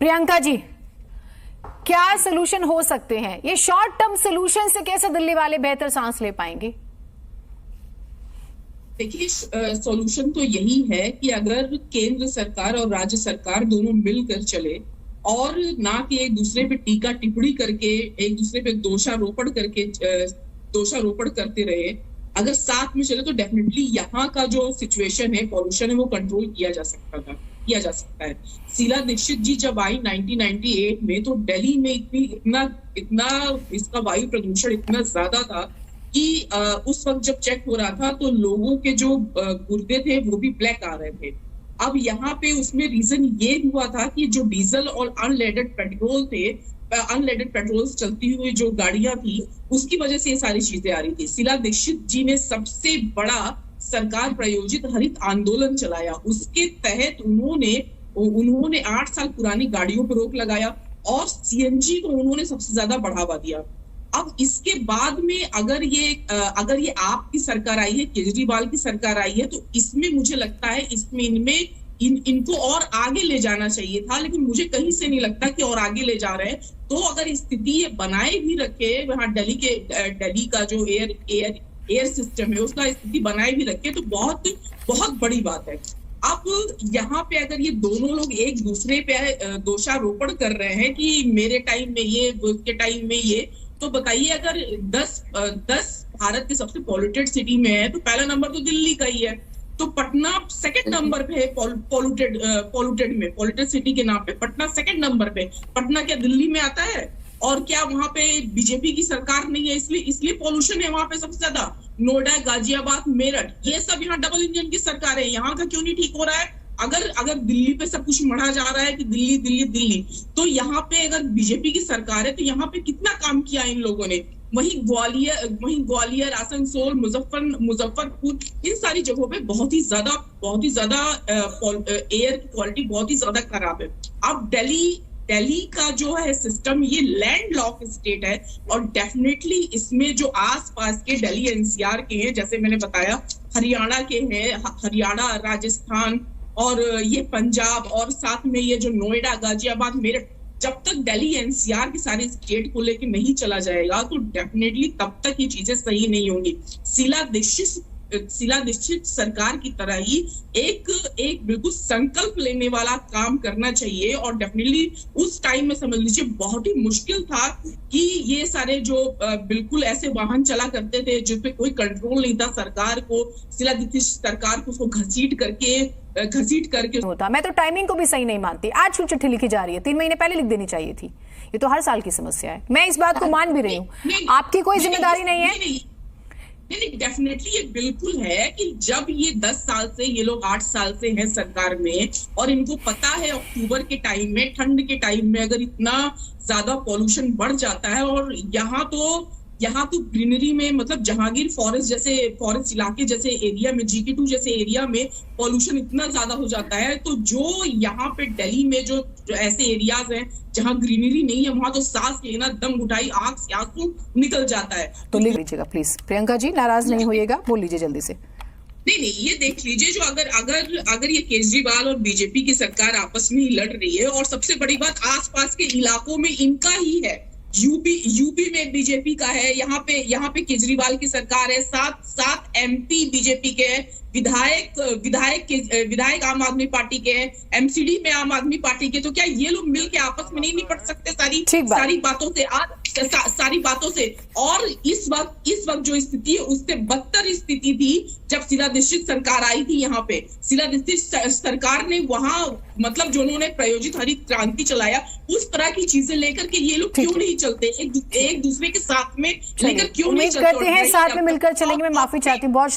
प्रियंका जी, क्या सोल्यूशन हो सकते हैं? ये शॉर्ट टर्म सोल्यूशन से कैसे दिल्ली वाले बेहतर सांस ले पाएंगे? देखिए, सॉल्यूशन तो यही है कि अगर केंद्र सरकार और राज्य सरकार दोनों मिलकर चले और ना कि एक दूसरे पे टीका टिप्पणी करके, एक दूसरे पे दोषारोपण करते रहे, अगर साथ में चले तो डेफिनेटली यहाँ का जो सिचुएशन है, पॉल्यूशन है, वो कंट्रोल किया जा सकता है। शीला दीक्षित जी जब आई 1998 में, तो दिल्ली में इतना इसका वायु प्रदूषण इतना ज्यादा था कि उस वक्त जब चेक हो रहा था तो लोगों के जो गुर्दे थे वो भी ब्लैक आ रहे थे। अब यहाँ पे उसमें रीजन ये हुआ था कि जो डीजल और अनलेडेड पेट्रोल चलती हुई जो गाड़ियां थी, उसकी वजह से ये सारी चीजें आ रही थी। शीला दीक्षित जी ने सबसे बड़ा सरकार प्रायोजित हरित आंदोलन चलाया। उसके तहत उन्होंने 8 साल पुरानी गाड़ियों पर रोक लगाया और सीएनजी को उन्होंने सबसे ज्यादा बढ़ावा दिया। अब इसके बाद में अगर ये आपकी सरकार आई है, केजरीवाल की सरकार आई है, तो इसमें मुझे लगता है इनको और आगे ले जाना चाहिए था, लेकिन मुझे कहीं से नहीं लगता कि और आगे ले जा रहे हैं। तो अगर स्थिति ये बनाए भी रखे, वहां दिल्ली का जो एयर सिस्टम है उसका स्थिति बनाए भी रखे, तो बहुत बहुत बड़ी बात है। अब यहाँ पे अगर ये दोनों लोग एक दूसरे पे दोषारोपण कर रहे हैं कि मेरे टाइम में ये, उसके टाइम में ये, तो बताइए, अगर 10 भारत के सबसे पॉल्यूटेड सिटी में है तो पहला नंबर तो दिल्ली का ही है, तो पटना सेकंड नंबर पे है पॉल्यूटेड सिटी के नाम पे पटना सेकंड नंबर पे। पटना क्या दिल्ली में आता है? और क्या वहां पे बीजेपी की सरकार नहीं है इसलिए पॉल्यूशन है वहां पे सबसे ज्यादा? नोएडा, गाजियाबाद, मेरठ, ये सब यहाँ डबल इंजन की सरकार है, यहाँ का क्यों नहीं ठीक हो रहा है? अगर दिल्ली पे सब कुछ मढ़ा जा रहा है कि दिल्ली दिल्ली दिल्ली, तो यहाँ पे अगर बीजेपी की सरकार है तो यहाँ पे कितना काम किया इन लोगों ने? वहीं ग्वालियर, आसनसोल, मुजफ्फरपुर, इन सारी जगहों पे बहुत ही ज्यादा एयर की क्वालिटी बहुत ही ज्यादा खराब है। अब दिल्ली का जो है सिस्टम, ये लैंडलॉक स्टेट है और डेफिनेटली इसमें जो आसपास के दिल्ली एनसीआर के हैं, जैसे मैंने बताया, हरियाणा के हैं, हरियाणा, राजस्थान और ये पंजाब, और साथ में ये जो नोएडा, गाजियाबाद, मेरठ, जब तक दिल्ली एनसीआर के सारे स्टेट को लेके नहीं चला जाएगा तो डेफिनेटली तब तक ये चीजें सही नहीं होंगी। शीला दीक्षित सरकार की तरह ही एक बिल्कुल संकल्प लेने वाला काम करना चाहिए। और डेफिनेटली उस टाइम में समझ लीजिए बहुत ही मुश्किल था कि ये सारे जो बिल्कुल ऐसे वाहन चला करते थे जिसपे कोई कंट्रोल नहीं था सरकार को, शीला दीक्षित सरकार को उसको घसीट करके होता। मैं तो टाइमिंग को भी सही नहीं मानती। आज क्यों चिट्ठी लिखी जा रही है? 3 महीने पहले लिख देनी चाहिए थी। ये तो हर साल की समस्या है। मैं इस बात को मान भी रही हूँ, आपकी कोई जिम्मेदारी नहीं है। नहीं, डेफिनेटली ये बिल्कुल है कि जब ये 10 साल से, ये लोग 8 साल से हैं सरकार में और इनको पता है अक्टूबर के टाइम में, ठंड के टाइम में अगर इतना ज्यादा पॉल्यूशन बढ़ जाता है, और यहाँ तो ग्रीनरी में, मतलब जहांगीर फॉरेस्ट इलाके जैसे एरिया में, GK2 जैसे एरिया में पॉल्यूशन इतना ज्यादा हो जाता है, तो जो यहाँ पे दिल्ली में जो ऐसे एरियाज हैं जहाँ ग्रीनरी नहीं है, वहां तो सांस लेना, दम घुटाई, आंख से आंसू निकल जाता है। तो लिख लीजिएगा प्लीज। प्रियंका जी, नाराज नहीं होइएगा, बोल लीजिए जल्दी से। नहीं, ये देख लीजिए, जो अगर ये केजरीवाल और बीजेपी की सरकार आपस में ही लड़ रही है, और सबसे बड़ी बात आसपास के इलाकों में इनका ही है। यूपी में बीजेपी का है, यहाँ पे केजरीवाल की सरकार है, सात MP बीजेपी के हैं, विधायक आम आदमी पार्टी के हैं, MCD में आम आदमी पार्टी के। तो क्या ये लोग मिलके आपस में नहीं निपट सकते सारी बातों से? और इस वक्त जो स्थिति है उससे बदतर स्थिति थी जब शीला दीक्षित सरकार आई थी। यहाँ पे शीला दीक्षित सरकार ने वहां, मतलब जो उन्होंने प्रायोजित हरित क्रांति चलाया, उस तरह की चीजें लेकर के ये लोग क्यों नहीं चलते? एक दूसरे के साथ में लेकर क्यों नहीं चलते? उम्मीद करते हैं साथ में मिलकर चलेंगे। मैं माफी चाहती हूँ। बहुत